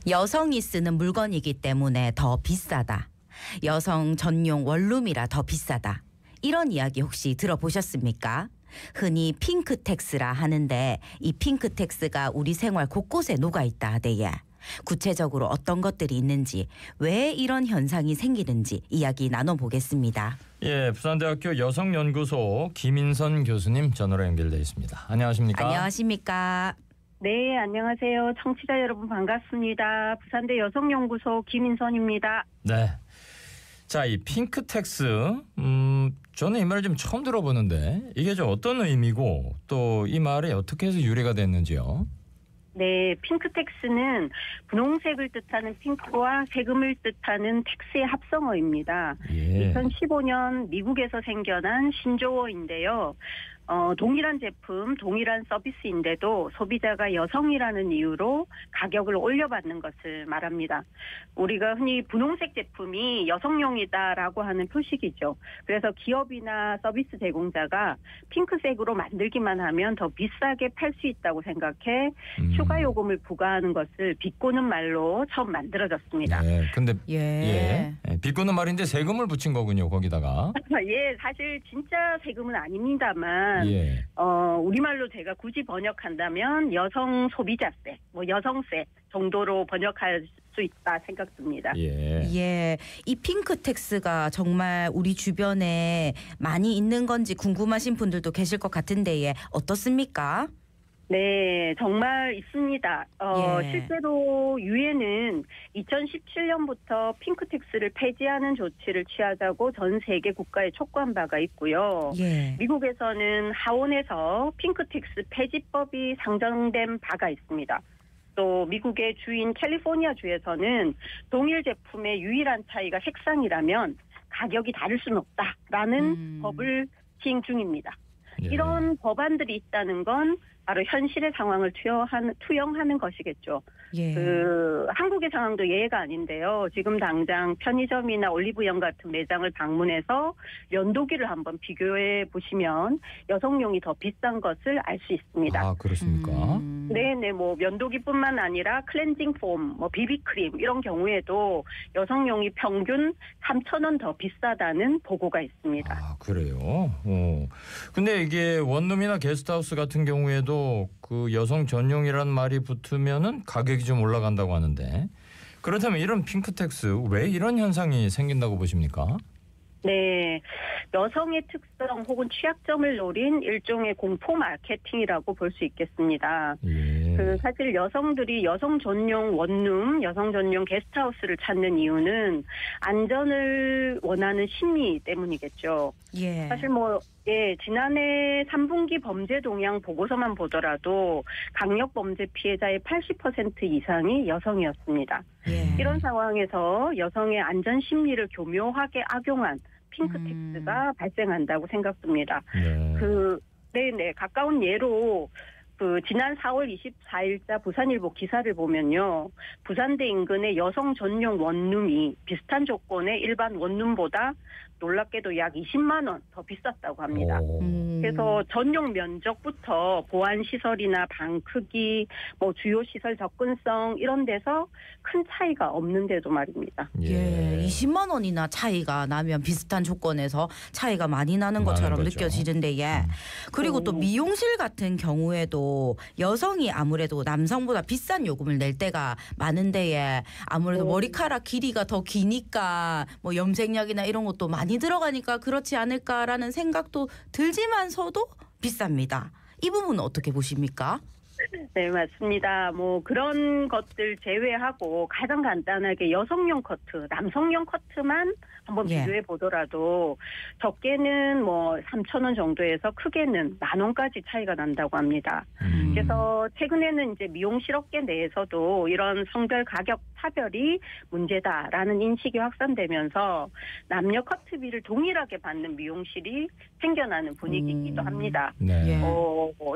여성이 쓰는 물건이기 때문에 더 비싸다. 여성 전용 원룸이라 더 비싸다. 이런 이야기 혹시 들어보셨습니까? 흔히 핑크텍스라 하는데 이 핑크텍스가 우리 생활 곳곳에 녹아있다 하대요. 구체적으로 어떤 것들이 있는지, 왜 이런 현상이 생기는지 이야기 나눠보겠습니다. 예, 부산대학교 여성연구소 김인선 교수님 전화로 연결돼 있습니다. 안녕하십니까? 안녕하십니까? 네, 안녕하세요. 청취자 여러분 반갑습니다. 부산대 여성연구소 김인선입니다. 네. 자, 이 핑크텍스, 저는 이 말을 좀 처음 들어보는데 이게 좀 어떤 의미고 또 이 말이 어떻게 해서 유래가 됐는지요? 네, 핑크텍스는 분홍색을 뜻하는 핑크와 세금을 뜻하는 텍스의 합성어입니다. 예. 2015년 미국에서 생겨난 신조어인데요. 동일한 제품, 동일한 서비스인데도 소비자가 여성이라는 이유로 가격을 올려받는 것을 말합니다. 우리가 흔히 분홍색 제품이 여성용이다라고 하는 표식이죠. 그래서 기업이나 서비스 제공자가 핑크색으로 만들기만 하면 더 비싸게 팔 수 있다고 생각해 추가 요금을 부과하는 것을 비꼬는 말로 처음 만들어졌습니다. 네, 근데 예. 비꼬는 말인데 세금을 붙인 거군요, 거기다가. 예, 사실 진짜 세금은 아닙니다만 예. 우리말로 제가 굳이 번역한다면 여성 소비자세, 여성세 정도로 번역할 수 있다 생각됩니다. 예. 예, 이 핑크텍스가 정말 우리 주변에 많이 있는 건지 궁금하신 분들도 계실 것 같은데 어떻습니까? 네, 정말 있습니다. 예. 실제로 유엔은 2017년부터 핑크텍스를 폐지하는 조치를 취하자고 전 세계 국가에 촉구한 바가 있고요. 예. 미국에서는 하원에서 핑크텍스 폐지법이 상정된 바가 있습니다. 또 미국의 주인 캘리포니아주에서는 동일 제품의 유일한 차이가 색상이라면 가격이 다를 수는 없다라는 법을 시행 중입니다. 예. 이런 법안들이 있다는 건 바로 현실의 상황을 투영하는 것이겠죠. 예. 한국의 상황도 예외가 아닌데요. 지금 당장 편의점이나 올리브영 같은 매장을 방문해서 면도기를 한번 비교해 보시면 여성용이 더 비싼 것을 알 수 있습니다. 아, 그렇습니까? 네네, 면도기뿐만 아니라 클렌징 폼, 비비크림 이런 경우에도 여성용이 평균 3,000원 더 비싸다는 보고가 있습니다. 아, 그래요? 근데 이게 원룸이나 게스트하우스 같은 경우에도 그 여성 전용이라는 말이 붙으면은 가격이 좀 올라간다고 하는데, 그렇다면 이런 핑크텍스 왜 이런 현상이 생긴다고 보십니까? 네, 여성의 특성 혹은 취약점을 노린 일종의 공포 마케팅이라고 볼 수 있겠습니다. 예. 사실 여성들이 여성 전용 원룸, 여성 전용 게스트하우스를 찾는 이유는 안전을 원하는 심리 때문이겠죠. 예. 사실 지난해 3분기 범죄 동향 보고서만 보더라도 강력 범죄 피해자의 80% 이상이 여성이었습니다. 예. 이런 상황에서 여성의 안전 심리를 교묘하게 악용한 핑크텍스가 발생한다고 생각됩니다. 네. 가까운 예로 지난 4월 24일자 부산일보 기사를 보면요. 부산대 인근의 여성 전용 원룸이 비슷한 조건의 일반 원룸보다 놀랍게도 약 20만 원 더 비쌌다고 합니다. 그래서 전용 면적부터 보안 시설이나 방 크기, 주요 시설 접근성 이런 데서 큰 차이가 없는데도 말입니다. 예, 20만 원이나 차이가 나면 비슷한 조건에서 차이가 많이 나는 것처럼 느껴지는데 그리고 또 미용실 같은 경우에도 여성이 아무래도 남성보다 비싼 요금을 낼 때가 많은데 아무래도 머리카락 길이가 더 기니까 염색약이나 이런 것도 많이 들어가니까 그렇지 않을까라는 생각도 들지만서도 비쌉니다. 이 부분은 어떻게 보십니까? 네, 맞습니다. 그런 것들 제외하고 가장 간단하게 여성용 커트, 남성용 커트만 한번 비교해 보더라도 적게는 3,000원 정도에서 크게는 10,000원까지 차이가 난다고 합니다. 그래서 최근에는 이제 미용실 업계 내에서도 이런 성별 가격 차별이 문제다라는 인식이 확산되면서 남녀 커트비를 동일하게 받는 미용실이 생겨나는 분위기이기도 합니다. 네.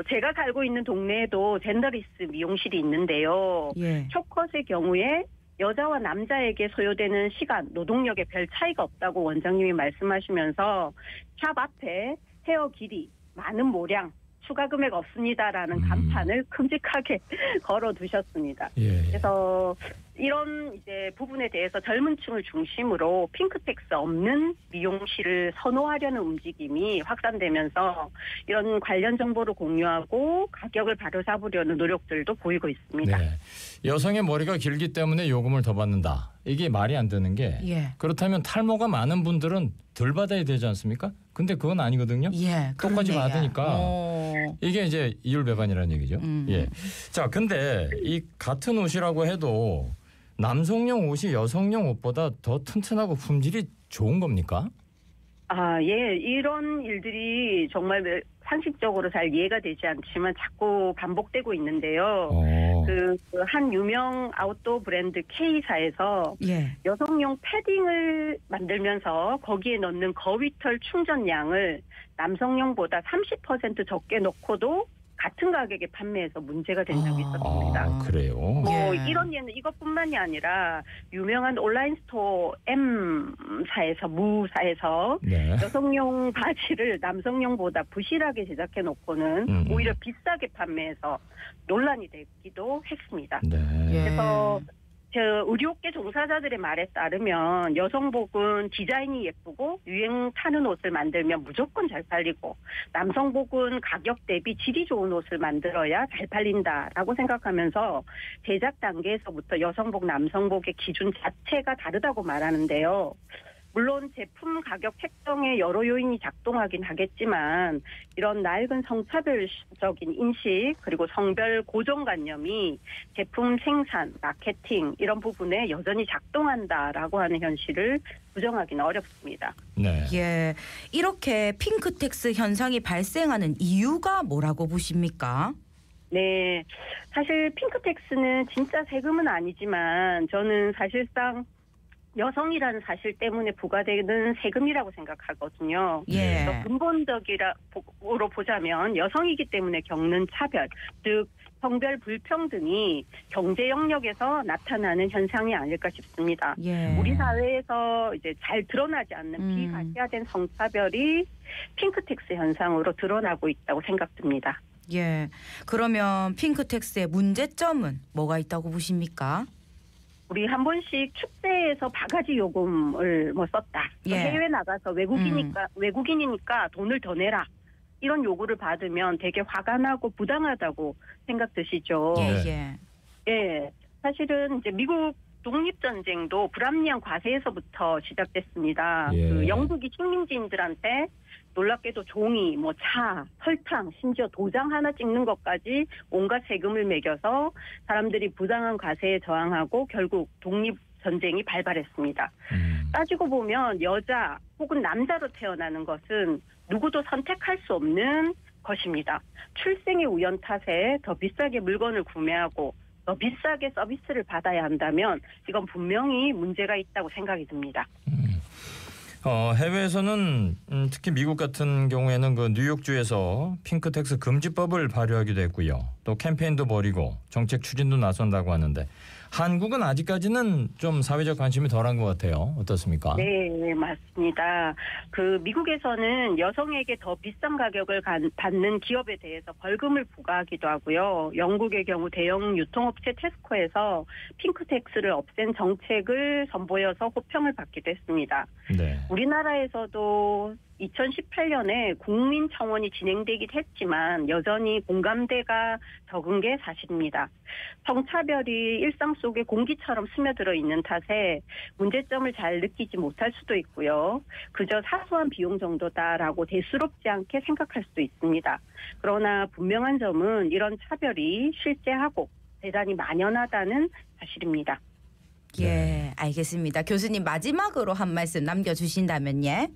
제가 살고 있는 동네에도 젠더리스 미용실이 있는데요. 쇼컷의 경우에 여자와 남자에게 소요되는 시간, 노동력에 별 차이가 없다고 원장님이 말씀하시면서 샵 앞에 헤어 길이, 많은 모량, 추가 금액 없습니다라는 간판을 큼직하게 걸어두셨습니다. 예. 그래서 이런 이제 부분에 대해서 젊은 층을 중심으로 핑크텍스 없는 미용실을 선호하려는 움직임이 확산되면서 이런 관련 정보를 공유하고 가격을 바로잡으려는 노력들도 보이고 있습니다. 네. 여성의 머리가 길기 때문에 요금을 더 받는다. 이게 말이 안 되는 게 예. 그렇다면 탈모가 많은 분들은 덜 받아야 되지 않습니까? 근데 그건 아니거든요. 예, 똑같이 그러네요. 받으니까 이게 이제 이율배반이라는 얘기죠. 예. 자, 근데 이 같은 옷이라고 해도 남성용 옷이 여성용 옷보다 더 튼튼하고 품질이 좋은 겁니까? 아, 예. 이런 일들이 정말 상식적으로 잘 이해가 되지 않지만 자꾸 반복되고 있는데요. 한 유명 아웃도어 브랜드 K사에서 예. 여성용 패딩을 만들면서 거기에 넣는 거위털 충전량을 남성용보다 30% 적게 넣고도 같은 가격에 판매해서 문제가 된 적이 있었습니다. 아, 그래요? 예. 이런 예는 이것뿐만이 아니라 유명한 온라인 스토어 M사에서 무사에서 네. 여성용 바지를 남성용보다 부실하게 제작해 놓고는 오히려 비싸게 판매해서 논란이 되기도 했습니다. 네. 예. 그래서 의료업계 종사자들의 말에 따르면 여성복은 디자인이 예쁘고 유행 타는 옷을 만들면 무조건 잘 팔리고 남성복은 가격 대비 질이 좋은 옷을 만들어야 잘 팔린다라고 생각하면서 제작 단계에서부터 여성복, 남성복의 기준 자체가 다르다고 말하는데요. 물론 제품 가격 책정에 여러 요인이 작동하긴 하겠지만 이런 낡은 성차별적인 인식 그리고 성별 고정관념이 제품 생산, 마케팅 이런 부분에 여전히 작동한다라고 하는 현실을 부정하기는 어렵습니다. 네. 예. 이렇게 핑크텍스 현상이 발생하는 이유가 뭐라고 보십니까? 네. 사실 핑크텍스는 진짜 세금은 아니지만 저는 사실상 여성이라는 사실 때문에 부과되는 세금이라고 생각하거든요. 예. 그래서 근본적으로 보자면 여성이기 때문에 겪는 차별, 즉 성별 불평등이 경제 영역에서 나타나는 현상이 아닐까 싶습니다. 예. 우리 사회에서 이제 잘 드러나지 않는 비가시화된 성차별이 핑크텍스 현상으로 드러나고 있다고 생각됩니다. 예. 그러면 핑크텍스의 문제점은 뭐가 있다고 보십니까? 우리 한 번씩 축제에서 바가지 요금을 썼다. 예. 해외 나가서 외국인이니까 돈을 더 내라. 이런 요구를 받으면 되게 화가 나고 부당하다고 생각드시죠. 예, 네. 예. 예. 사실은 이제 미국 독립전쟁도 불합리한 과세에서부터 시작됐습니다. 예. 그 영국이 식민지인들한테 놀랍게도 종이, 차, 설탕, 심지어 도장 하나 찍는 것까지 온갖 세금을 매겨서 사람들이 부당한 과세에 저항하고 결국 독립전쟁이 발발했습니다. 따지고 보면 여자 혹은 남자로 태어나는 것은 누구도 선택할 수 없는 것입니다. 출생의 우연 탓에 더 비싸게 물건을 구매하고 더 비싸게 서비스를 받아야 한다면 이건 분명히 문제가 있다고 생각이 듭니다. 해외에서는 특히 미국 같은 경우에는 그 뉴욕주에서 핑크텍스 금지법을 발효하기도 했고요. 또 캠페인도 벌이고 정책 추진도 나선다고 하는데 한국은 아직까지는 좀 사회적 관심이 덜한 것 같아요. 어떻습니까? 네, 맞습니다. 그 미국에서는 여성에게 더 비싼 가격을 받는 기업에 대해서 벌금을 부과하기도 하고요. 영국의 경우 대형 유통업체 테스코에서 핑크텍스를 없앤 정책을 선보여서 호평을 받기도 했습니다. 네. 우리나라에서도 2018년에 국민청원이 진행되긴 했지만 여전히 공감대가 적은 게 사실입니다. 성차별이 일상 속에 공기처럼 스며들어 있는 탓에 문제점을 잘 느끼지 못할 수도 있고요. 그저 사소한 비용 정도다라고 대수롭지 않게 생각할 수도 있습니다. 그러나 분명한 점은 이런 차별이 실제하고 대단히 만연하다는 사실입니다. 예, 알겠습니다. 교수님 마지막으로 한 말씀 남겨주신다면 예.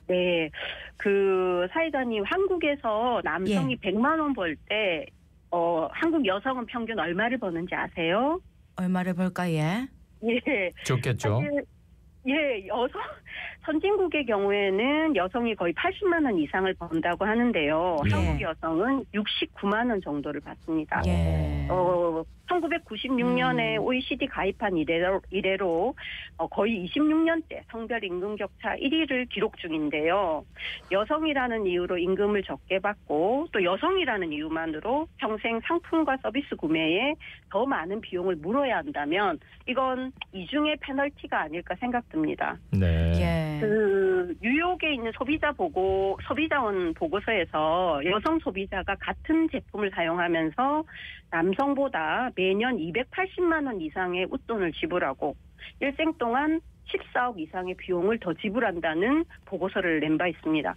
네, 그 사회자님 한국에서 남성이 100만 원 벌 때 한국 여성은 평균 얼마를 버는지 아세요? 얼마를 벌까 예? 예, 좋겠죠. 사실, 선진국의 경우에는 여성이 거의 80만 원 이상을 번다고 하는데요. 예. 한국 여성은 69만 원 정도를 받습니다. 예. 1996년에 OECD 가입한 이래로 거의 26년째 성별 임금 격차 1위를 기록 중인데요. 여성이라는 이유로 임금을 적게 받고 또 여성이라는 이유만으로 평생 상품과 서비스 구매에 더 많은 비용을 물어야 한다면 이건 이중의 페널티가 아닐까 생각됩니다. 네. 예. 그 뉴욕에 있는 소비자원 보고서에서 여성 소비자가 같은 제품을 사용하면서 남성보다 매년 280만 원 이상의 웃돈을 지불하고 일생 동안 14억 이상의 비용을 더 지불한다는 보고서를 낸 바 있습니다.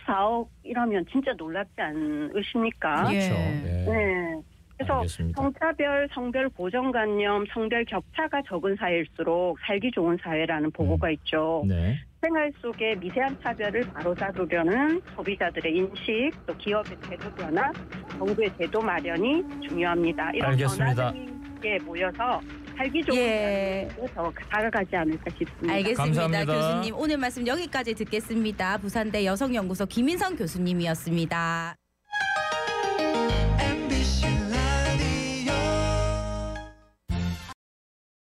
14억이라면 진짜 놀랍지 않으십니까? 예. 그렇죠. 예. 네. 그래서 알겠습니다. 성차별, 성별 고정관념, 성별 격차가 적은 사회일수록 살기 좋은 사회라는 보고가 있죠. 네. 생활 속의 미세한 차별을 바로잡으려는 소비자들의 인식, 또 기업의 태도 변화, 정부의 제도 마련이 중요합니다. 이런 알겠습니다. 변화들이 함께 모여서 살기 좋은 예. 사회로 더 다가가지 않을까 싶습니다. 알겠습니다. 감사합니다. 교수님 오늘 말씀 여기까지 듣겠습니다. 부산대 여성연구소 김인성 교수님이었습니다.